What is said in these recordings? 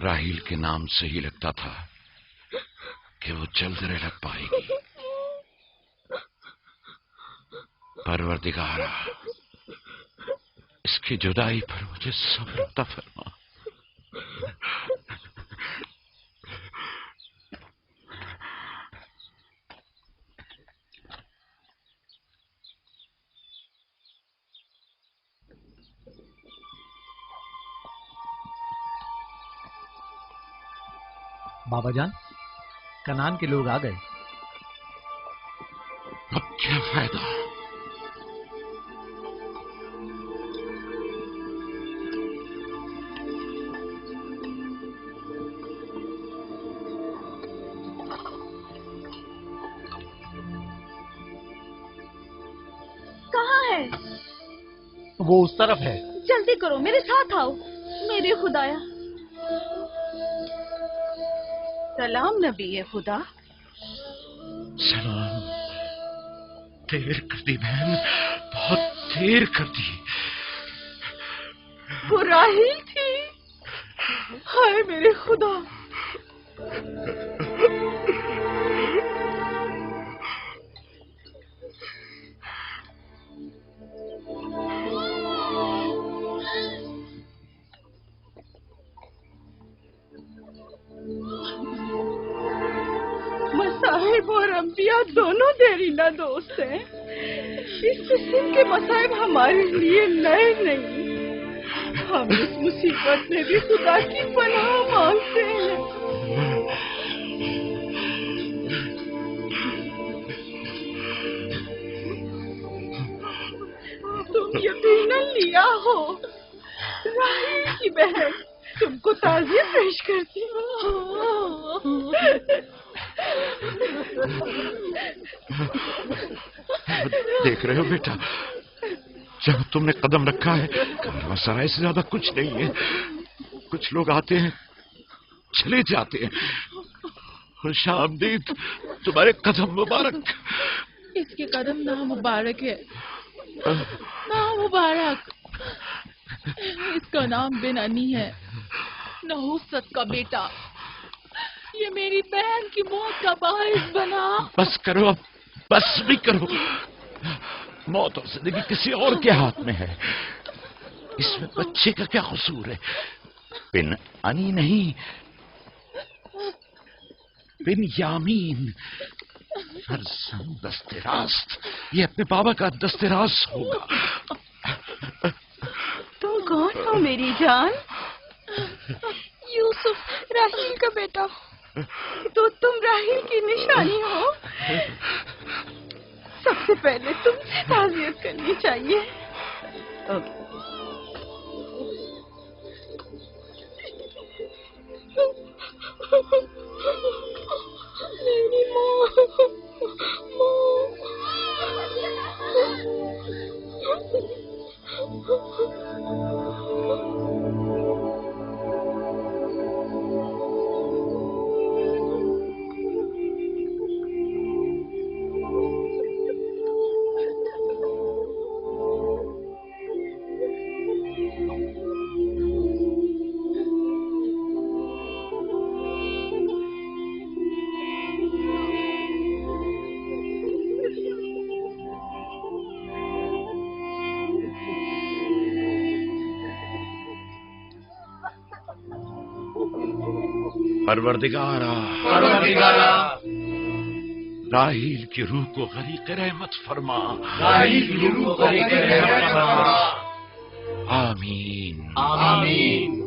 راہیل کے نام سے ہی لگتا تھا کہ وہ جلد رحلت پائے گی۔ پروردگارا، اس کی جدائی پر مجھے صبر عطا فرما۔ بابا جان، کنعان کے لوگ آ گئے۔ اب کیا فائدہ؟ کہاں ہے؟ وہ اس طرف ہے۔ جلدی کرو، میرے ساتھ آؤ۔ میرے خدایا۔ سلام نبی خدا۔ سلام۔ دیر کر دی بہن، بہت دیر کر دی۔ وہ راہیل تھی؟ ہائے میرے خدا! مصائب اور انبیاء دونوں دیرینہ دوست ہیں۔ اس قسم کے مصائب ہمارے لیے نئے نہیں۔ ہم اس مصیبت میں بھی خدا کی پناہ مانگتے ہیں۔ تم یقیناً لیا ہو، راہیل کی بہن تم کو تعزیت پیش کرتی ہوں۔ دیکھ رہے ہو بیٹا، جب تم نے قدم رکھا ہے کارواں سرائے سے زیادہ کچھ نہیں ہے۔ کچھ لوگ آتے ہیں چلے جاتے ہیں، خوش آمدید تمہارے قدم مبارک۔ اس کے قدم نامبارک ہے، نامبارک۔ اس کا نام بن انی ہے، نحوست کا بیٹا۔ یہ میری بہن کی موت کا باعث بنا۔ بس کرو، اب بس بھی کرو۔ موت اور زندگی کسی اور کے ہاتھ میں ہے، اس میں بچے کا کیا قصور ہے؟ بن انی نہیں، بن یامین، فرزند دست راست۔ یہ اپنے بابا کا دست راست ہوگا۔ تم کون ہو میری جان؟ یوسف، راہیل کا بیٹا۔ تو تم راہیل کی نشانی ہو؟ سب سے پہلے تم سے تعزیت کرنی چاہیے۔ میری پروردگارا، راہیل کی روح کو غریق رحمت فرما۔ راہیل کی روح کو غریق رحمت فرما۔ آمین آمین۔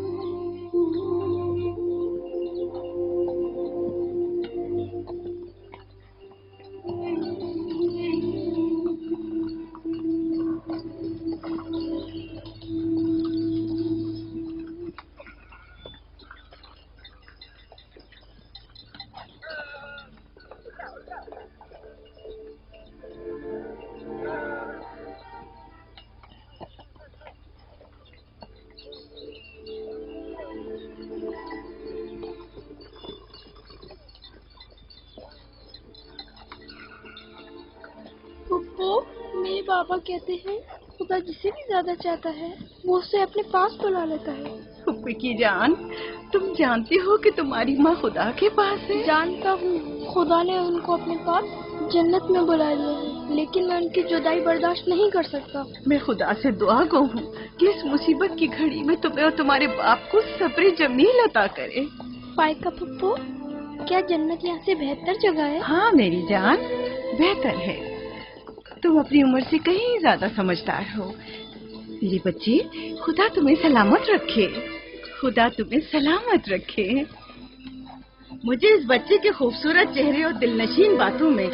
میرے بابا کہتے ہیں خدا جسے بھی زیادہ چاہتا ہے وہ اسے اپنے پاس بلا لیتا ہے۔ پھپھی کی جان، तुम जानते हो कि तुम्हारी माँ खुदा के पास है? जानता हूँ, खुदा ने उनको अपने पास जन्नत में बुला लिया है, लेकिन मैं उनकी जुदाई बर्दाश्त नहीं कर सकता। मैं खुदा से दुआ गो हूँ कि इस मुसीबत की घड़ी में तुम्हें और तुम्हारे बाप को सब्र जमील अता करे। फाइका पप्पू, क्या जन्नत यहाँ से बेहतर जगह है? हाँ मेरी जान, बेहतर है। तुम अपनी उम्र से कहीं ज्यादा समझदार हो। मेरी बच्ची, खुदा तुम्हें सलामत रखे। खुदा तुम्हें सलामत रखे। मुझे इस बच्चे के खूबसूरत चेहरे और दिलनशीन बातों में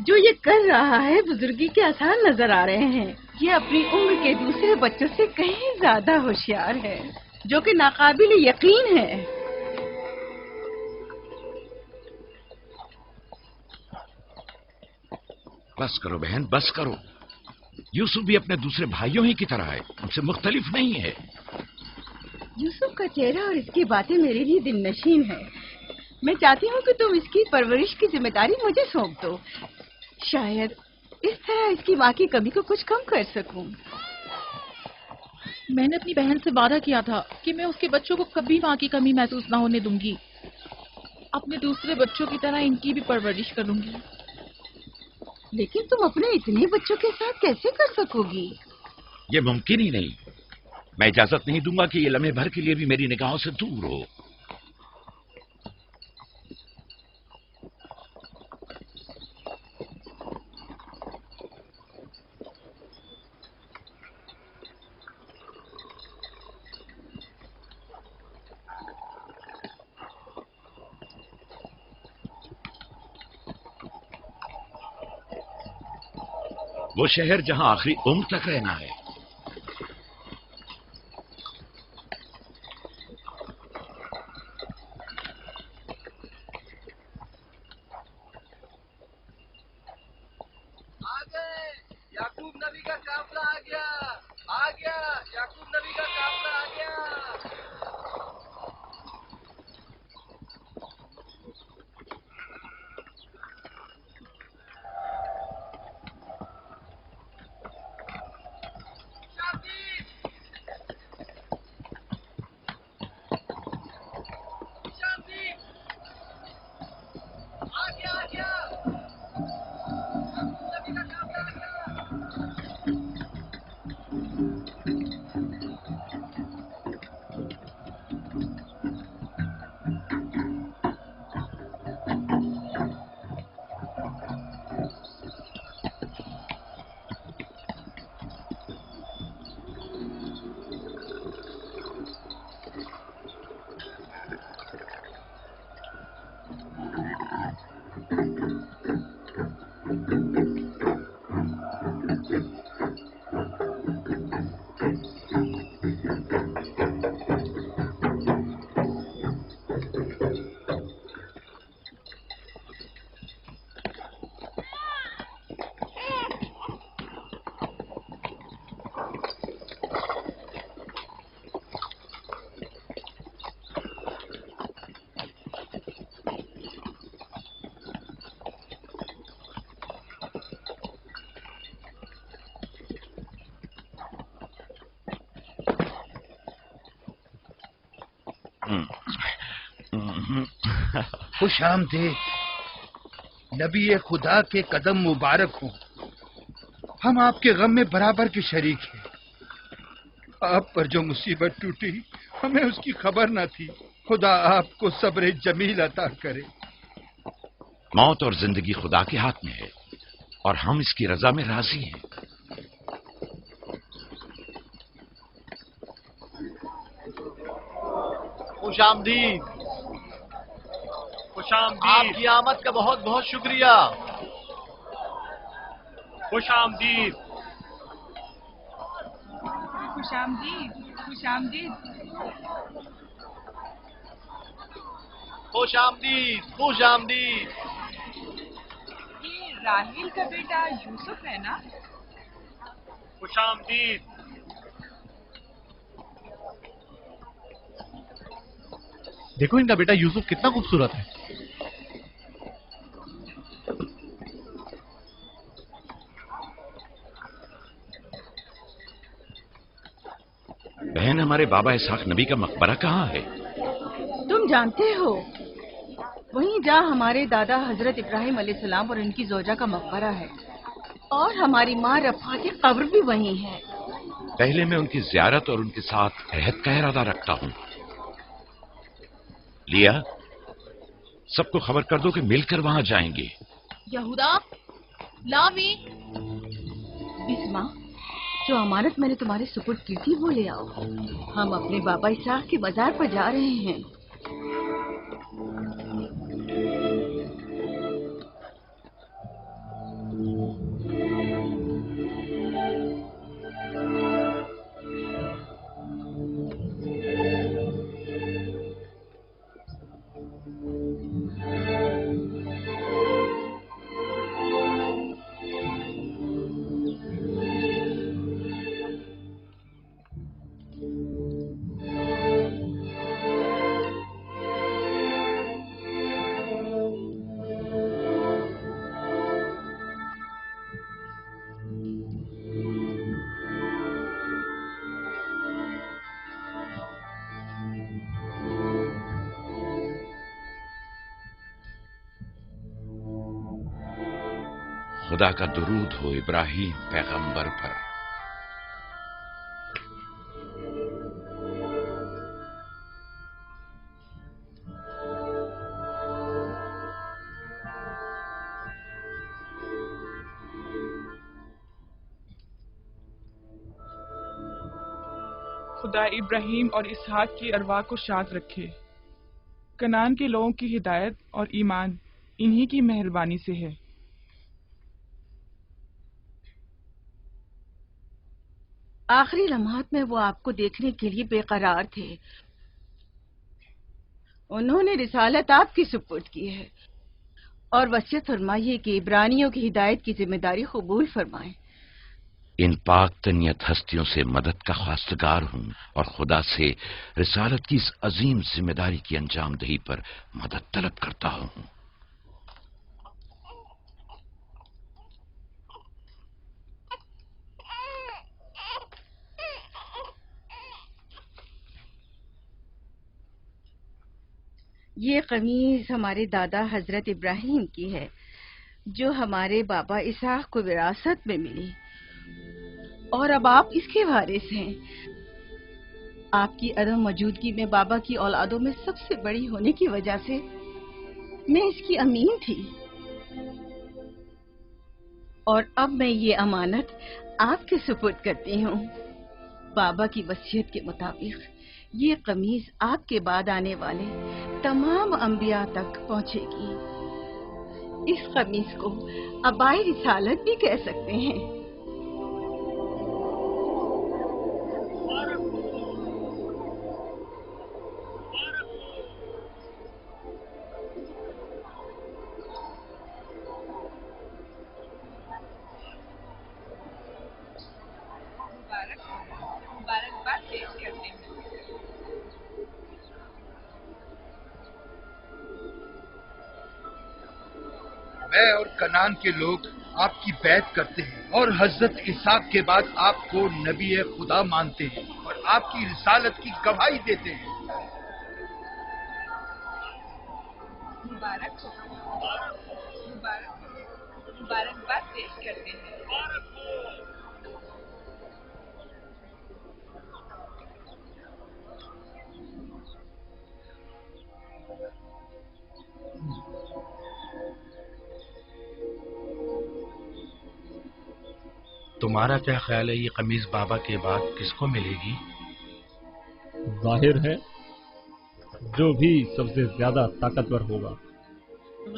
जो ये कर रहा है बुजुर्गी के आसार नजर आ रहे हैं। ये अपनी उम्र के दूसरे बच्चों से कहीं ज्यादा होशियार है, जो कि नाकाबिल यकीन है। बस करो बहन, बस करो। यूसुफ भी अपने दूसरे भाइयों ही की तरह है, हमसे मुख्तलिफ नहीं है। यूसुफ का चेहरा और इसकी बातें मेरे लिए दिलनशीन है। मैं चाहती हूँ कि तुम इसकी परवरिश की जिम्मेदारी मुझे सौंप दो। शायद इस तरह इसकी माँ की कमी को कुछ कम कर सकूं। मैंने अपनी बहन से वादा किया था कि मैं उसके बच्चों को कभी माँ की कमी महसूस न होने दूंगी। अपने दूसरे बच्चों की तरह इनकी भी परवरिश करूंगी। लेकिन तुम अपने इतने बच्चों के साथ कैसे कर सकोगी? ये मुमकिन ही नहीं। मैं इजाजत नहीं दूंगा कि ये लम्हे भर के लिए भी मेरी निगाहों से दूर हो। वो शहर जहां आखिरी उम्र तक रहना है। याकूब नबी का काफिला आ गया, याकूब नबी का काफिला आ गया। खुश आमदीद, नबी खुदा के कदम मुबारक हो। हम आपके गम में बराबर के शरीक हैं। आप पर जो मुसीबत टूटी हमें उसकी खबर न थी। खुदा आपको सब्र जमील अता करे। मौत और जिंदगी खुदा के हाथ में है और हम इसकी रजा में राजी हैं। खुशामदीद, आपकी आमद का बहुत बहुत शुक्रिया। खुशामदीद, खुशामदीद, खुशामदीद, खुशामदीद, खुशामदीद। ये राहील का बेटा यूसुफ है ना? खुशामदीद। देखो इनका बेटा यूसुफ कितना खूबसूरत है। बहन, हमारे बाबा इसहाक नबी का मकबरा कहाँ है? جانتے ہو وہیں جہاں ہمارے دادا حضرت ابراہیم علیہ السلام اور ان کی زوجہ کا مقبرہ ہے، اور ہماری ماں رفا کی قبر بھی وہیں ہے۔ پہلے میں ان کی زیارت اور ان کے ساتھ عہد کا ارادہ رکھتا ہوں۔ لیا، سب کو خبر کر دو کہ مل کر وہاں جائیں گے۔ یہودا، لاوی، بسما، جو امانت میں نے تمہارے سپرد کی تھی وہ لے آؤ۔ ہم اپنے بابا اسحاق کے مزار پر جا رہے ہیں۔ خدا کا درود ہو ابراہیم پیغمبر پر۔ خدا ابراہیم اور اسحاق کی ارواح کو شاد رکھے۔ کنعان کے لوگوں کی ہدایت اور ایمان انہی کی مہربانی سے ہے۔ آخری لمحات میں وہ آپ کو دیکھنے کے لیے بے قرار تھے۔ انہوں نے رسالت آپ کی سپرد کی ہے اور وصیت فرمائی ہے کہ عبرانیوں کی ہدایت کی ذمہ داری قبول فرمائیں۔ ان پاک تنیت ہستیوں سے مدد کا خواستگار ہوں اور خدا سے رسالت کی اس عظیم ذمہ داری کی انجام دہی پر مدد طلب کرتا ہوں۔ یہ قمیض ہمارے دادا حضرت ابراہیم کی ہے جو ہمارے بابا اسحاق کو وراثت میں ملی، اور اب آپ اس کے وارث ہیں۔ آپ کی عدم موجودگی میں بابا کی اولادوں میں سب سے بڑی ہونے کی وجہ سے میں اس کی امین تھی، اور اب میں یہ امانت آپ کے سپرد کرتی ہوں۔ بابا کی وصیت کے مطابق یہ قمیض آپ کے بعد آنے والے تمام انبیاء تک پہنچے گی۔ اس قمیض کو عبائے رسالت بھی کہہ سکتے ہیں۔ مبارکباد پیش کرتے ہیں۔ میں اور کنعان کے لوگ آپ کی بیعت کرتے ہیں اور حضرت اسحاق کے بعد آپ کو نبی خدا مانتے ہیں اور آپ کی رسالت کی گواہی دیتے ہیں۔ مبارک ہو، مبارکباد پیش کرتے ہیں۔ تمہارا کیا خیال ہے یہ قمیض بابا کے بعد کس کو ملے گی؟ ظاہر ہے جو بھی سب سے زیادہ طاقتور ہوگا۔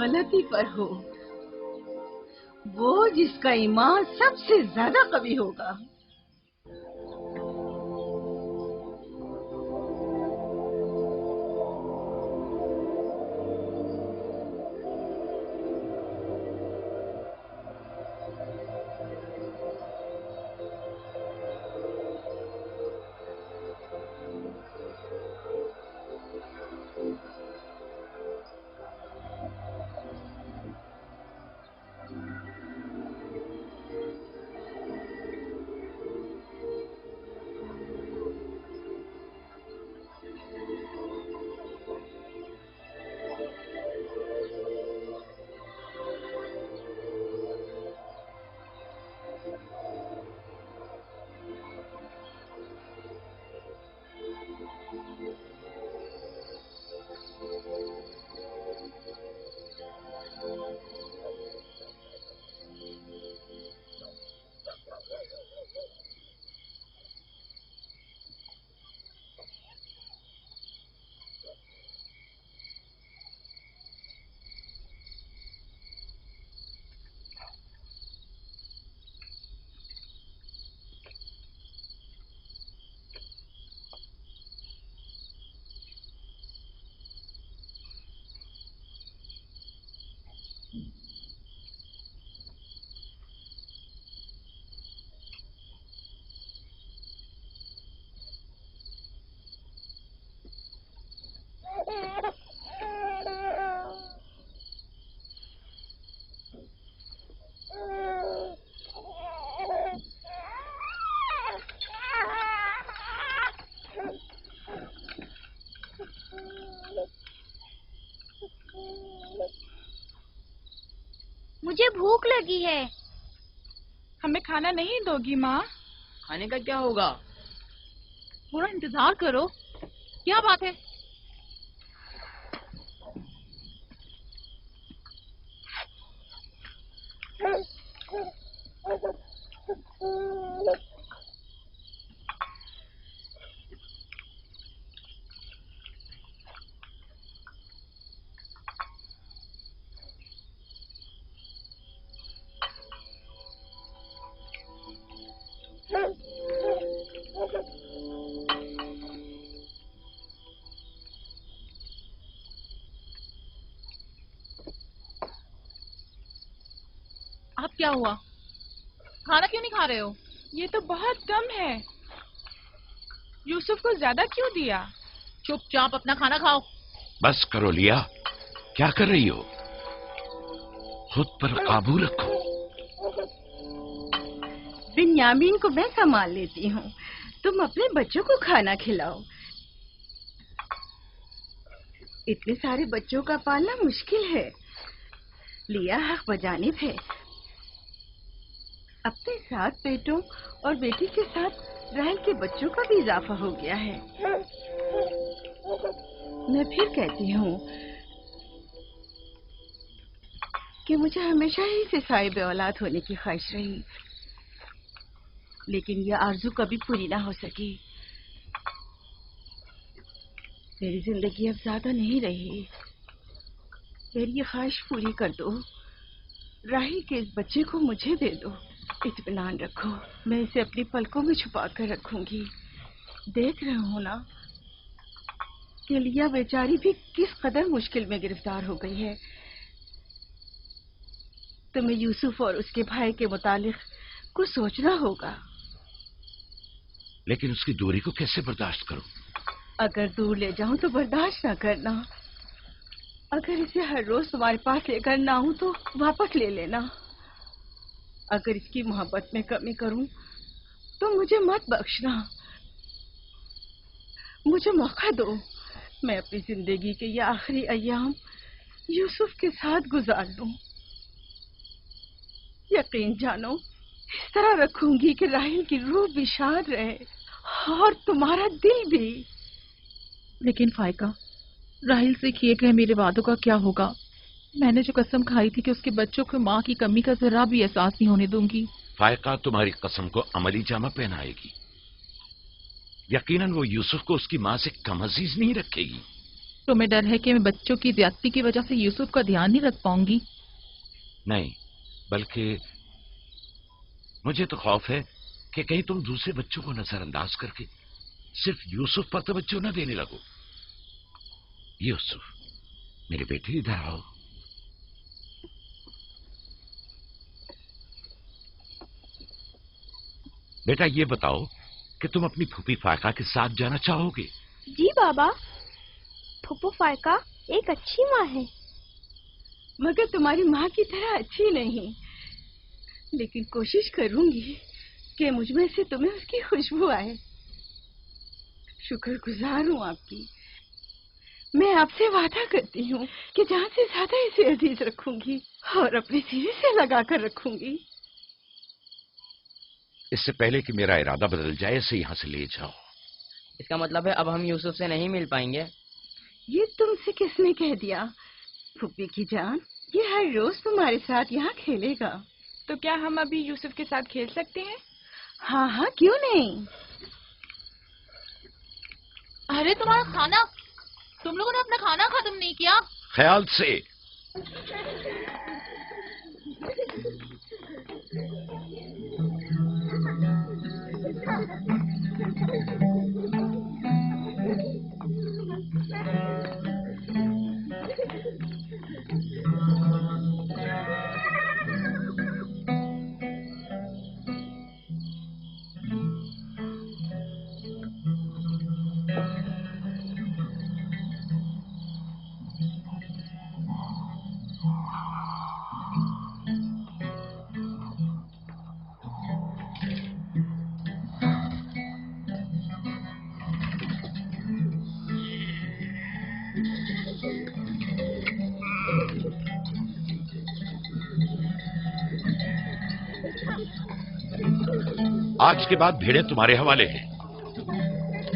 غلطی پر ہو، وہ جس کا ایمان سب سے زیادہ قوی ہوگا۔ मुझे भूख लगी है। हमें खाना नहीं दोगी माँ? खाने का क्या होगा? थोड़ा इंतजार करो। क्या बात है? आप क्या हुआ? खाना क्यों नहीं खा रहे हो? ये तो बहुत कम है। यूसुफ को ज्यादा क्यों दिया? चुपचाप अपना खाना खाओ। बस करो लिया, क्या कर रही हो? खुद पर काबू रखो। बिन्यामीन को मैं संभाल लेती हूँ, तुम अपने बच्चों को खाना खिलाओ। इतने सारे बच्चों का पालना मुश्किल है। लिया हक बजानिब है। अपने 7 बेटों और बेटी के साथ राहेल के बच्चों का भी इजाफा हो गया है। मैं फिर कहती हूँ कि मुझे हमेशा ही से साहिब औलाद होने की ख्वाहिश रही, लेकिन यह आरज़ू कभी पूरी ना हो सकी। मेरी जिंदगी अब ज्यादा नहीं रही। मेरी ये ख्वाहिश पूरी कर दो। राही के इस बच्चे को मुझे दे दो। इत्मीनान रखो, मैं इसे अपनी पलकों में छुपा कर रखूंगी। देख रहे हो ना कि लिया बेचारी भी किस कदर मुश्किल में गिरफ्तार हो गई है। तुम्हें यूसुफ और उसके भाई के मुतालिक कुछ सोचना होगा। लेकिन उसकी दूरी को कैसे बर्दाश्त करूं? अगर दूर ले जाऊं तो बर्दाश्त ना करना। अगर इसे हर रोज तुम्हारे पास लेकर ना आऊं तो वापस ले लेना। अगर इसकी मोहब्बत में कमी करूं तो मुझे मत बख्शना। मुझे मौका दो, मैं अपनी जिंदगी के ये आखिरी अय्याम यूसुफ के साथ गुजार लूं। यकीन जानो, इस तरह रखूंगी कि राहेल की रूह भी शाद रहे और तुम्हारा दिल भी। लेकिन फायका, राहिल से किए गए मेरे वादों का क्या होगा? मैंने जो कसम खाई थी कि उसके बच्चों को माँ की कमी का जरा भी एहसास नहीं होने दूंगी। फायका तुम्हारी कसम को अमली जामा पहनाएगी। यकीनन वो यूसुफ को उसकी माँ से कम अजीज नहीं रखेगी। तुम्हें डर है कि मैं बच्चों की ज्यादती की वजह से यूसुफ का ध्यान नहीं रख पाऊंगी? नहीं, बल्कि मुझे तो खौफ है कि कहीं तुम दूसरे बच्चों को नजरअंदाज करके सिर्फ यूसुफ पर तवज्जो न देने लगो। यूसुफ, मेरे बेटे इधर आओ। बेटा, ये बताओ कि तुम अपनी फूफी फायका के साथ जाना चाहोगे? जी बाबा, फूफू फायका एक अच्छी माँ है। मगर तुम्हारी माँ की तरह अच्छी नहीं, लेकिन कोशिश करूंगी कि मुझमें से तुम्हें उसकी खुशबू आए। शुक्रगुजार हूँ आपकी। मैं आपसे वादा करती हूँ कि जान से ज्यादा इसे अजीज रखूंगी और अपने सीने से लगा कर रखूंगी। इससे पहले कि मेरा इरादा बदल जाए, इसे यहाँ से ले जाओ। इसका मतलब है अब हम यूसुफ से नहीं मिल पाएंगे? ये तुमसे किसने कह दिया? फूफी की जान, ये हर रोज तुम्हारे साथ यहाँ खेलेगा। तो क्या हम अभी यूसुफ के साथ खेल सकते हैं? हाँ हाँ, क्यों नहीं। अरे तुम्हारा खाना, तुम लोगों ने अपना खाना खत्म नहीं किया? ख्याल से। आज के बाद भेड़ें तुम्हारे हवाले हैं।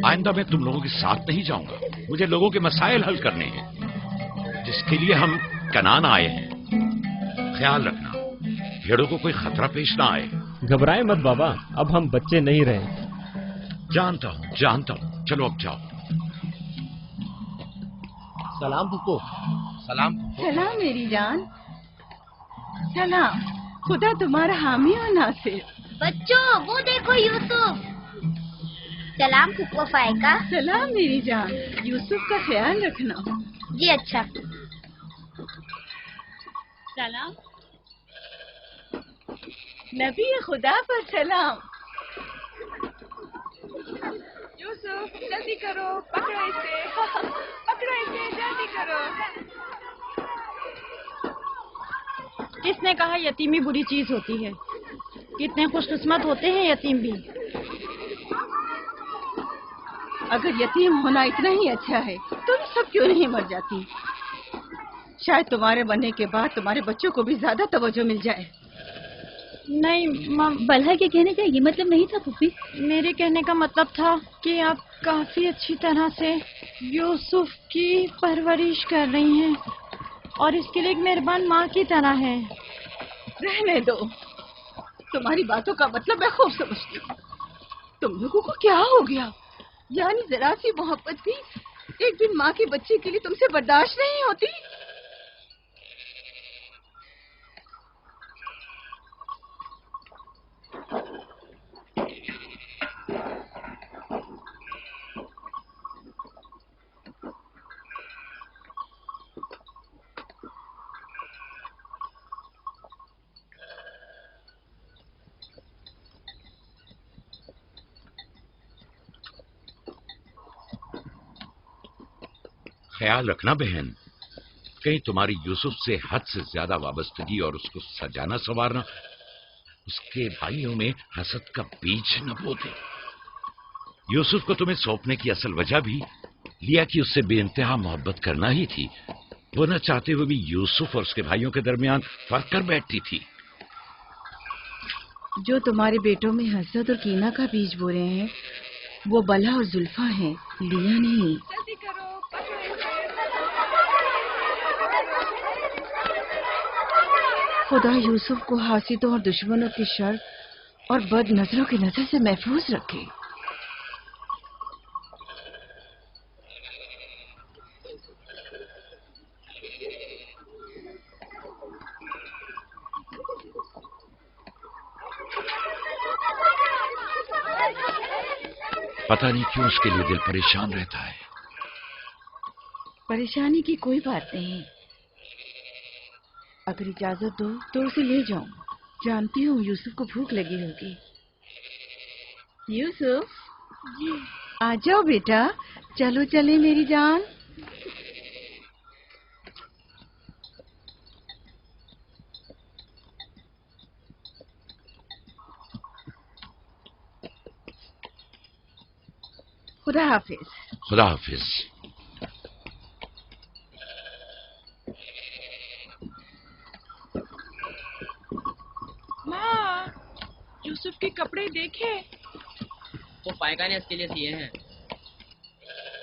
आइंदा मैं तुम लोगों के साथ नहीं जाऊंगा। मुझे लोगों के मसाइल हल करने हैं, जिसके लिए हम कनान आए हैं। ख्याल रखना भेड़ों को कोई खतरा पेश ना आए। घबराए मत बाबा, अब हम बच्चे नहीं रहे। जानता हूँ। चलो अब जाओ। सलाम फुप्पो। सलाम। सलाम मेरी जान। सलाम। खुदा तुम्हारा हामी और नासिर। बच्चों वो देखो यूसुफ। सलाम फुप्पो फायका। सलाम मेरी जान। यूसुफ का ख्याल रखना। जी अच्छा। सलाम। नबी खुदा पर सलाम। यूसुफ जल्दी करो, पकड़ो इसे, पकड़ो इसे, जल्दी करो। किसने कहा यतीमी बुरी चीज होती है? कितने खुशकिस्मत होते हैं यतीम भी। अगर यतीम होना इतना ही अच्छा है, तुम सब क्यों नहीं मर जाती? शायद तुम्हारे बनने के बाद तुम्हारे बच्चों को भी ज्यादा तवज्जो मिल जाए। नहीं बल्हा के कहने का ये मतलब नहीं था पुप्पी। मेरे कहने का मतलब था कि आप काफी अच्छी तरह से यूसुफ की परवरिश कर रही हैं और इसके लिए एक मेहरबान माँ की तरह है। रहने दो, तुम्हारी बातों का मतलब मैं खूब समझती हूँ। तुम लोगों को क्या हो गया? यानी जरा सी मोहब्बत भी एक दिन माँ के बच्चे के लिए तुमसे बर्दाश्त नहीं होती? ख्याल रखना बहन, कहीं तुम्हारी यूसुफ से हद से ज्यादा वाबस्तगी और उसको सजाना संवारना उसके भाइयों में हसद का बीज न बो दे। यूसुफ को तुम्हें सौंपने की असल वजह भी लिया कि उससे बेइंतहा मोहब्बत करना ही थी। वो न चाहते हुए भी यूसुफ और उसके भाइयों के दरमियान फर्क कर बैठती थी। जो तुम्हारे बेटों में हसद और कीना का बीज बो रहे हैं वो बला और जुल्फा हैं, लिया नहीं। जल्दी करो, पकड़ो इसे। खुदा यूसुफ को हासिदों और दुश्मनों की शर और बद नजरों की नजर से महफूज रखे। पता नहीं क्यों उसके लिए दिल परेशान रहता है। परेशानी की कोई बात नहीं। अगर इजाजत दो तो उसे ले जाऊं। जानती हूँ यूसुफ को भूख लगी होगी। यूसुफ जी आ जाओ बेटा, चलो चले मेरी जान। खुदा हाफिज। खुदा हाफिज। माँ, यूसुफ के कपड़े देखे? वो फायका ने इसके लिए सिए हैं।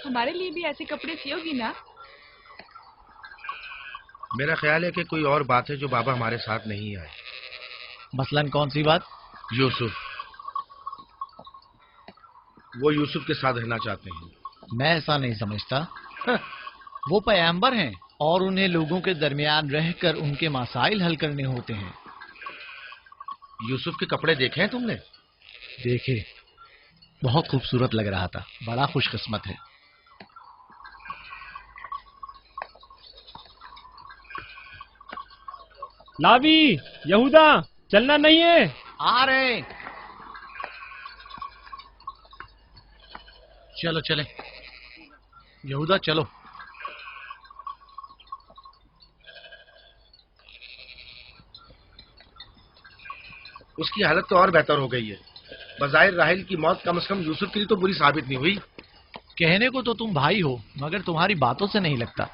हमारे लिए भी ऐसे कपड़े सियोगी ना? मेरा ख्याल है कि कोई और बात है जो बाबा हमारे साथ नहीं आए। मसलन कौन सी बात? यूसुफ, वो यूसुफ के साथ रहना चाहते हैं। मैं ऐसा नहीं समझता। वो पैगंबर हैं और उन्हें लोगों के दरमियान रहकर उनके मसाइल हल करने होते हैं। यूसुफ के कपड़े देखे हैं तुमने? देखे, बहुत खूबसूरत लग रहा था। बड़ा खुशकिस्मत है। लावी, यहूदा, चलना नहीं है। आ रहे। चलो चले। यहूदा चलो। उसकी हालत तो और बेहतर हो गई है। बज़ाहिर राहिल की मौत कम से कम यूसुफ के लिए तो बुरी साबित नहीं हुई। कहने को तो तुम भाई हो, मगर तुम्हारी बातों से नहीं लगता।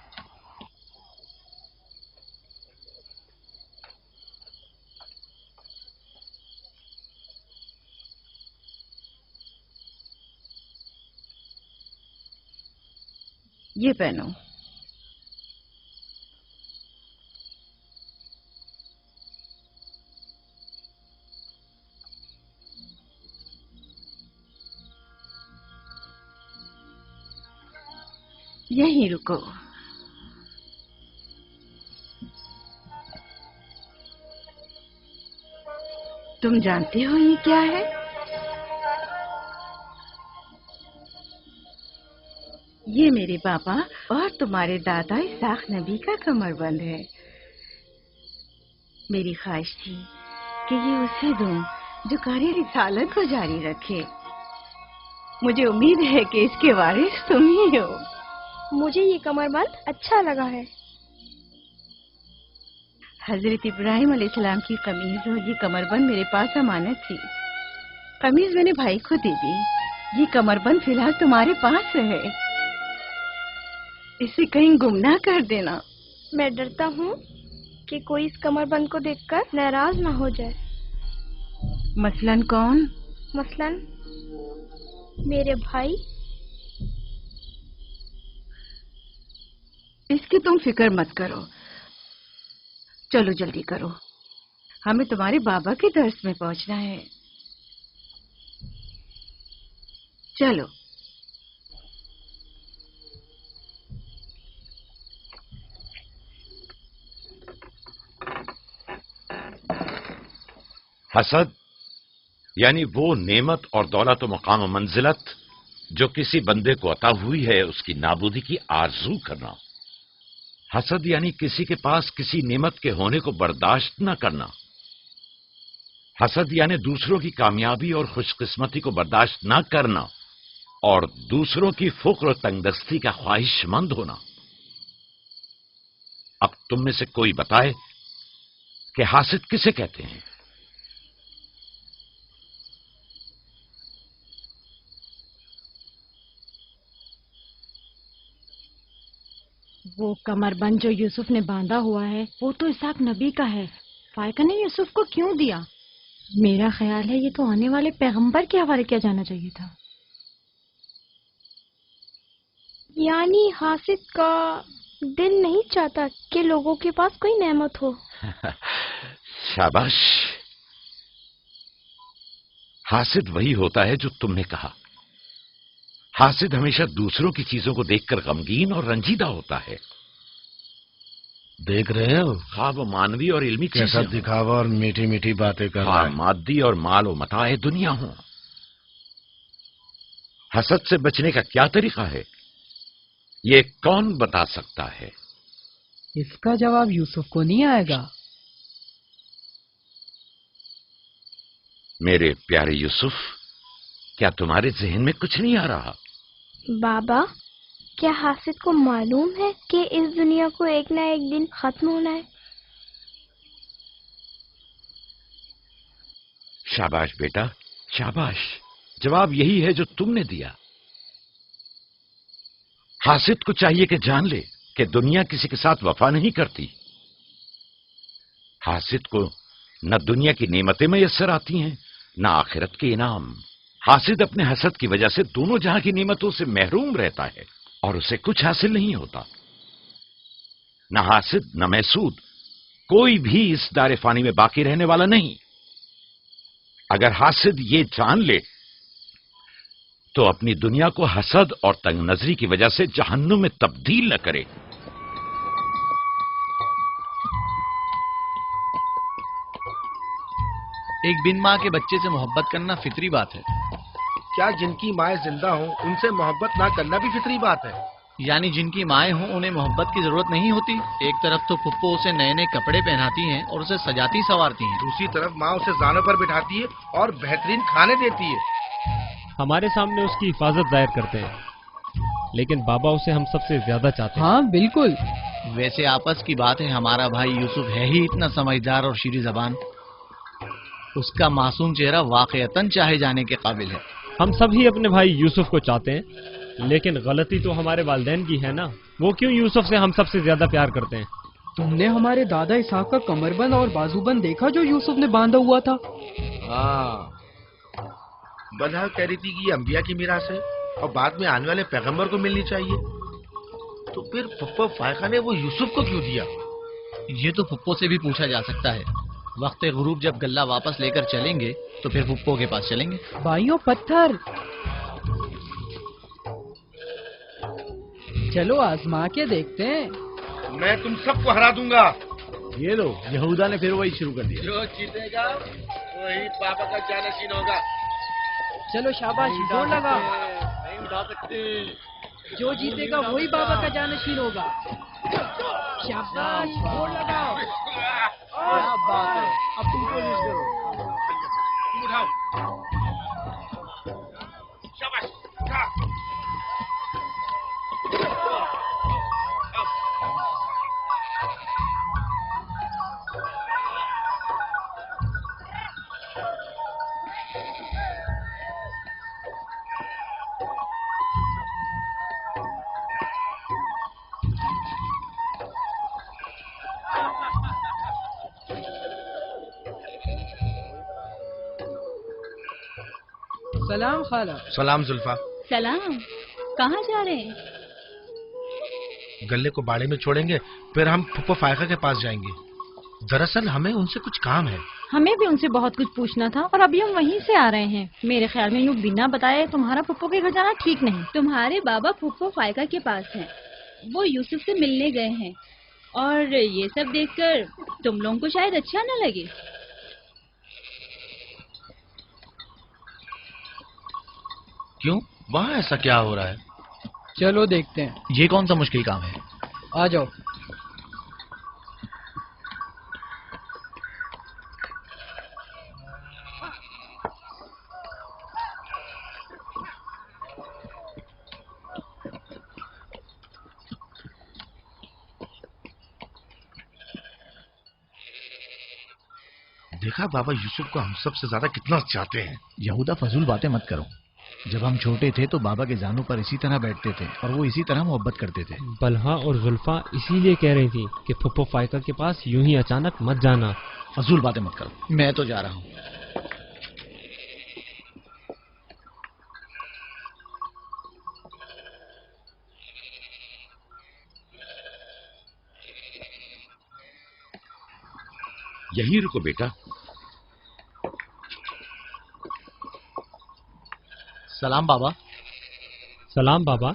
یہ پہنو. یہیں رکو. تم جانتے ہو یہ کیا ہے؟ یہ میرے پاپا اور تمہارے دادا اسحاق نبی کا کمر بند ہے. میری خواہش تھی کہ یہ اسے دوں جو کار رسالت کو جاری رکھے. مجھے امید ہے کہ اس کے وارث تم ہی ہو. مجھے یہ کمر بند اچھا لگا ہے. حضرت ابراہیم علیہ السلام کی قمیض اور یہ کمر بند میرے پاس امانت تھی. قمیض میں نے بھائی کو دے دی. یہ کمر بند فی الحال تمہارے پاس ہے. اسے کہیں گم نہ کر دینا. میں ڈرتا ہوں کہ کوئی اس کمر بند کو دیکھ کر ناراض نہ ہو جائے. مثلاً کون؟ مثلاً میرے بھائی. اس کی تم فکر مت کرو. چلو جلدی کرو، ہمیں تمہارے بابا کے درس میں پہنچنا ہے. چلو. حسد یعنی وہ نعمت اور دولت و مقام و منزلت جو کسی بندے کو عطا ہوئی ہے اس کی نابودی کی آرزو کرنا. حسد یعنی کسی کے پاس کسی نعمت کے ہونے کو برداشت نہ کرنا. حسد یعنی دوسروں کی کامیابی اور خوش قسمتی کو برداشت نہ کرنا اور دوسروں کی فقر و تنگدستی کا خواہش مند ہونا. اب تم میں سے کوئی بتائے کہ حاسد کسے کہتے ہیں؟ وہ کمر بند جو یوسف نے باندھا ہوا ہے وہ تو اسحاق نبی کا ہے. فائقہ نے یوسف کو کیوں دیا؟ میرا خیال ہے یہ تو آنے والے پیغمبر کے حوالے کیا جانا چاہیے تھا. یعنی حاسد کا دل نہیں چاہتا کہ لوگوں کے پاس کوئی نعمت ہو. شاباش. حاسد وہی ہوتا ہے جو تم نے کہا. حاسد ہمیشہ دوسروں کی چیزوں کو دیکھ کر غمگین اور رنجیدہ ہوتا ہے. دیکھ رہے ہو ہاں وہ مانوی اور علمی کیسا دکھاوا اور میٹھی میٹھی باتیں کر رہا ہے. مادی اور مال و متاع دنیا ہوں. حسد سے بچنے کا کیا طریقہ ہے یہ کون بتا سکتا ہے؟ اس کا جواب یوسف کو نہیں آئے گا. میرے پیارے یوسف، کیا تمہارے ذہن میں کچھ نہیں آ رہا؟ بابا، کیا حاسد کو معلوم ہے کہ اس دنیا کو ایک نہ ایک دن ختم ہونا ہے؟ شاباش بیٹا شاباش. جواب یہی ہے جو تم نے دیا. حاسد کو چاہیے کہ جان لے کہ دنیا کسی کے ساتھ وفا نہیں کرتی. حاسد کو نہ دنیا کی نعمتیں میسر آتی ہیں نہ آخرت کے انعام. حاسد اپنے حسد کی وجہ سے دونوں جہاں کی نعمتوں سے محروم رہتا ہے اور اسے کچھ حاصل نہیں ہوتا. نہ حاسد نہ محسود کوئی بھی اس دار فانی میں باقی رہنے والا نہیں. اگر حاسد یہ جان لے تو اپنی دنیا کو حسد اور تنگ نظری کی وجہ سے جہنم میں تبدیل نہ کرے. ایک بن ماں کے بچے سے محبت کرنا فطری بات ہے. کیا جن کی مائیں زندہ ہوں ان سے محبت نہ کرنا بھی فطری بات ہے؟ یعنی جن کی مائیں ہوں انہیں محبت کی ضرورت نہیں ہوتی. ایک طرف تو پھپھو اسے نئے نئے کپڑے پہناتی ہیں اور اسے سجاتی سنوارتی ہیں، دوسری طرف ماں اسے زانوں پر بٹھاتی ہے اور بہترین کھانے دیتی ہے. ہمارے سامنے اس کی حفاظت ظاہر کرتے ہیں لیکن بابا اسے ہم سب سے زیادہ چاہتے ہیں. ہاں بالکل. ویسے آپس کی بات ہے ہمارا بھائی یوسف ہے ہی اتنا سمجھدار اور شیریں زبان. اس کا معصوم چہرہ واقعتاً چاہے جانے کے قابل ہے. ہم سب ہی اپنے بھائی یوسف کو چاہتے ہیں لیکن غلطی تو ہمارے والدین کی ہے نا. وہ کیوں یوسف سے ہم سب سے زیادہ پیار کرتے ہیں؟ تم نے ہمارے دادا اسحاق کا کمر بند اور بازو بند دیکھا جو یوسف نے باندھا ہوا تھا؟ ہاں، بلہا کہہ رہی تھی کہ یہ انبیاء کی میراث ہے اور بعد میں آنے والے پیغمبر کو ملنی چاہیے. तो फिर पप्पो फायका ने वो यूसुफ को क्यों दिया? ये तो पुप्पो से भी पूछा जा सकता है। वक्त गुरूब जब गल्ला वापस लेकर चलेंगे तो फिर पुप्पो के पास चलेंगे। भाइयों पत्थर, चलो आजमा के देखते हैं। मैं तुम सबको हरा दूंगा। ये लो, यहूदा ने फिर वही शुरू कर दिया। जो जीतेगा वही पापा का जानशीन होगा। चलो शाबाश, जोर लगा। नहीं उठा सकते। जो जीतेगा वही बाबा का जानशीन होगा। शाबाश, जोर लगाओ। क्या बात है, अब तुम कोशिश करो। तुम उठाओ। शाबाश, उठा। सलाम खाला। सलाम जुल्फा। सलाम। कहाँ जा रहे हैं? गल्ले को बाड़े में छोड़ेंगे, फिर हम फुप्पो फायका के पास जाएंगे। दरअसल हमें उनसे कुछ काम है। हमें भी उनसे बहुत कुछ पूछना था और अभी हम वहीं से आ रहे हैं। मेरे ख्याल में यूँ बिना बताए तुम्हारा पुप्पो के घर जाना ठीक नहीं। तुम्हारे बाबा फुप्पो फायका के पास हैं। वो यूसुफ से मिलने गए हैं और ये सब देखकर तुम लोगों को शायद अच्छा न लगे। क्यों, वहाँ ऐसा क्या हो रहा है? चलो देखते हैं। ये कौन सा मुश्किल काम है? आ जाओ। देखा बाबा यूसुफ को हम सबसे ज्यादा कितना चाहते हैं। यहूदा फजूल बातें मत करो। जब हम छोटे थे तो बाबा के जानों पर इसी तरह बैठते थे और वो इसी तरह मोहब्बत करते थे। बलहा और जुल्फा इसीलिए कह रही थी कि फुप्पो फायका के पास यूं ही अचानक मत जाना। फजूल बातें मत करो, मैं तो जा रहा हूँ। यहीं रुको बेटा। सलाम बाबा। सलाम बाबा।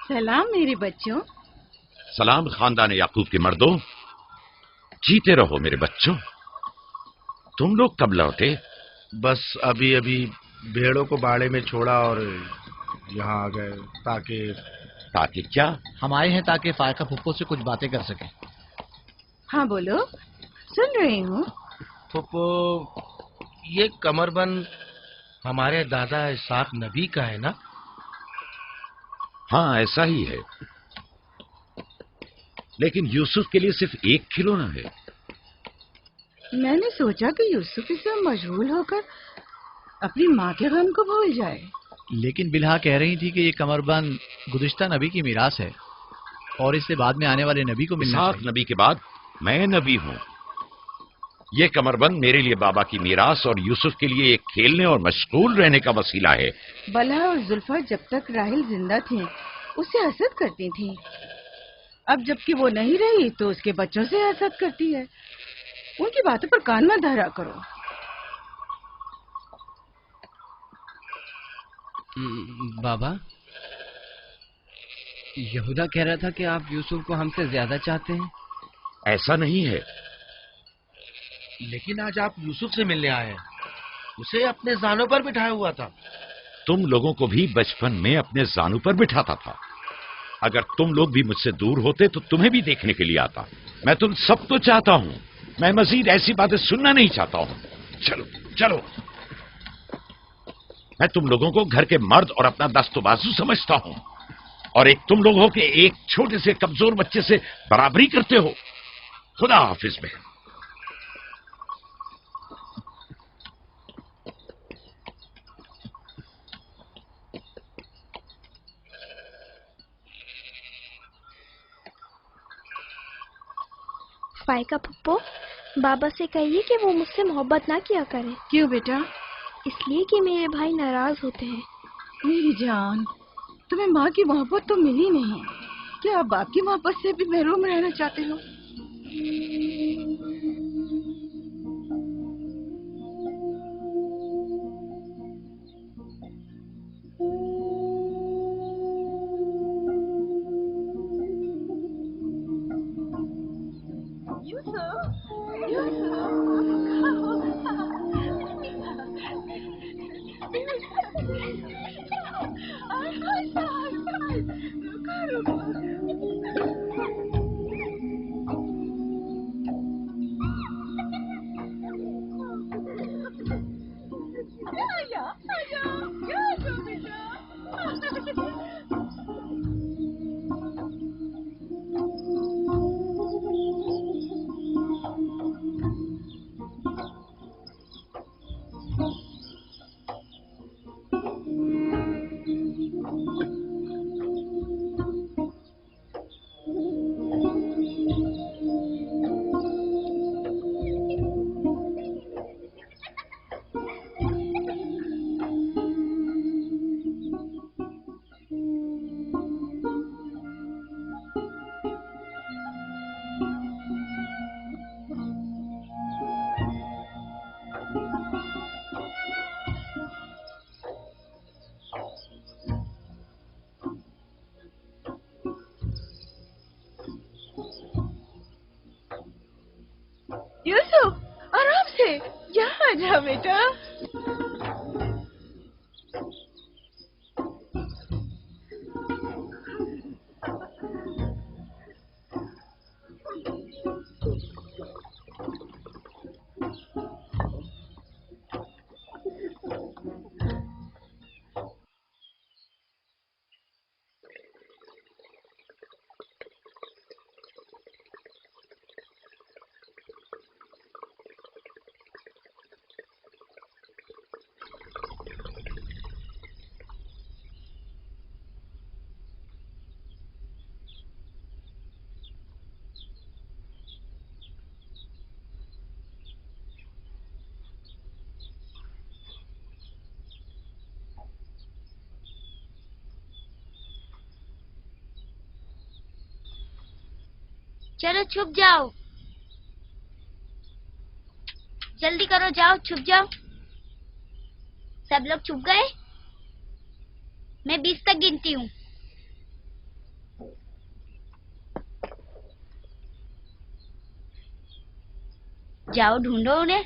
सलाम मेरे बच्चों। सलाम खानदान याकूब के मर्दों। जीते रहो मेरे बच्चों। तुम लोग कब लौटे? बस अभी अभी भेड़ों को बाड़े में छोड़ा और यहाँ आ गए। ताकि क्या? हम आए हैं ताकि फायका फुप्पो से कुछ बातें कर सकें। हाँ बोलो, सुन रही हूँ। फुप्पो, ये कमरबंद हमारे दादा इसाक नबी का है ना? हाँ ऐसा ही है, लेकिन यूसुफ के लिए सिर्फ एक खिलौना है। मैंने सोचा कि यूसुफ इससे मशगूल होकर अपनी माँ के गम को भूल जाए। लेकिन बिलहा कह रही थी कि ये कमरबंद गुज़िश्ता नबी की मीरास है और इससे बाद में आने वाले नबी को मिलना इसाक नबी के बाद मैं नबी हूँ। ये कमरबंद मेरे लिए बाबा की मीरास और यूसुफ के लिए एक खेलने और मशगूल रहने का वसीला है। बलहा और जुल्फा जब तक राहिल जिंदा थी उससे हसद करती थी। अब जबकि वो नहीं रही तो उसके बच्चों से हसद करती है। उनकी बातों पर कान मत धरा करो। बाबा, यहूदा कह रहा था कि आप यूसुफ को हमसे ज्यादा चाहते हैं। ऐसा नहीं है। लेकिन आज आप यूसुफ से मिलने आए हैं। उसे अपने जानों पर बिठाया हुआ था। तुम लोगों को भी बचपन में अपने जानों पर बिठाता था। अगर तुम लोग भी मुझसे दूर होते तो तुम्हें भी देखने के लिए आता। मैं तुम सब तो चाहता हूँ, मैं मजीद ऐसी बातें सुनना नहीं चाहता हूँ। चलो चलो। मैं तुम लोगों को घर के मर्द और अपना दस्तबाजू समझता हूँ और एक तुम लोग हो कि एक छोटे से कमजोर बच्चे से बराबरी करते हो। खुदा हाफिज में। फायका पप्पो, बाबा से कहिए कि वो मुझसे मोहब्बत ना किया करे। क्यों बेटा? इसलिए कि मेरे भाई नाराज होते हैं। मेरी जान, तुम्हें माँ की मोहब्बत तो मिली नहीं। क्या आप बाप की मोहब्बत से भी महरूम रहना चाहते हो? यूसुफ, आराम से, यहाँ आ जा बेटा। चलो छुप जाओ, जल्दी करो, जाओ छुप जाओ। सब लोग छुप गए? मैं 20 तक गिनती हूँ। जाओ ढूंढो उन्हें।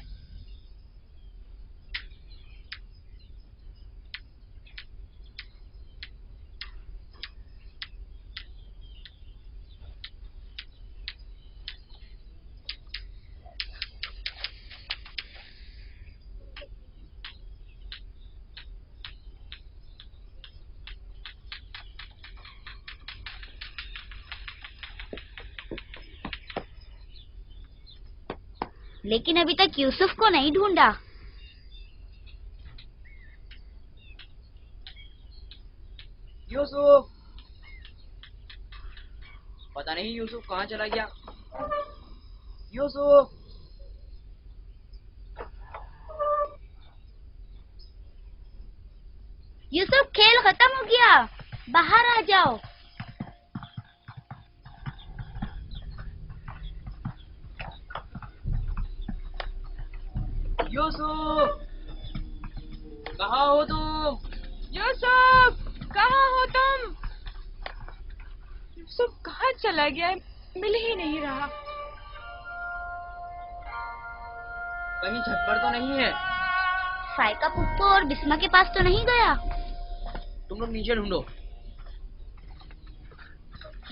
लेकिन अभी तक यूसुफ को नहीं ढूंढा। यूसुफ, पता नहीं यूसुफ कहाँ चला गया। यूसुफ, यूसुफ, खेल खत्म हो गया, बाहर आ जाओ। यूसुफ, कहाँ हो तुम? यूसुफ, कहाँ हो तुम? यूसुफ कहाँ चला गया है? मिल ही नहीं रहा। कहीं छत पर तो नहीं है? फाइका पुप्पो और बिस्मा के पास तो नहीं गया? तुम लोग नीचे ढूंढो।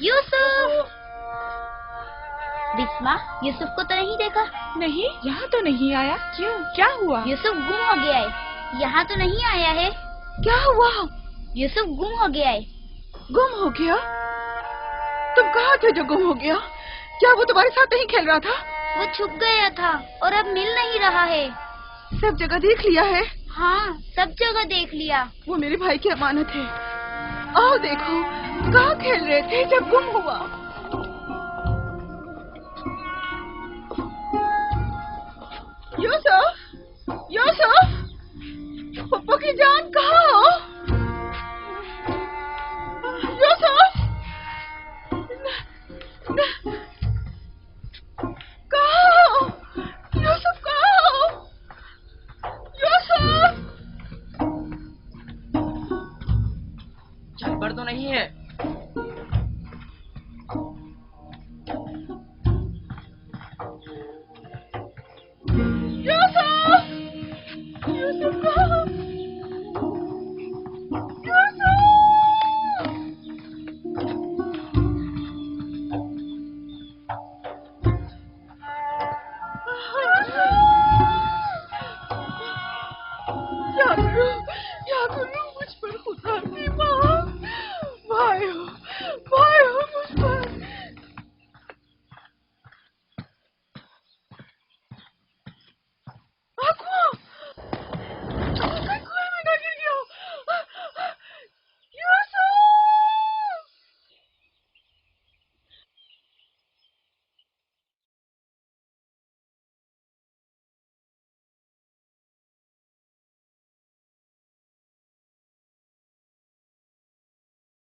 यूसुफ! बिस्मा, यूसुफ को तो नहीं देखा? नहीं, यहाँ तो नहीं आया। क्यों, क्या हुआ? यूसुफ गुम हो गया है। यहाँ तो नहीं आया है। क्या हुआ? यूसुफ गुम हो गया है। गुम हो गया? तुम कहाँ थे जो गुम हो गया? क्या वो तुम्हारे साथ नहीं खेल रहा था? वो छुप गया था और अब मिल नहीं रहा है। सब जगह देख लिया है? हाँ, सब जगह देख लिया। वो मेरे भाई की अमानत है। आओ देखो, कहाँ खेल रहे थे जब गुम हुआ? यूसुफ, यूसुफ, पप्पू की जान कहाँ हो? यूसुफ, तो नहीं है? यूसुफ को क्या करूं?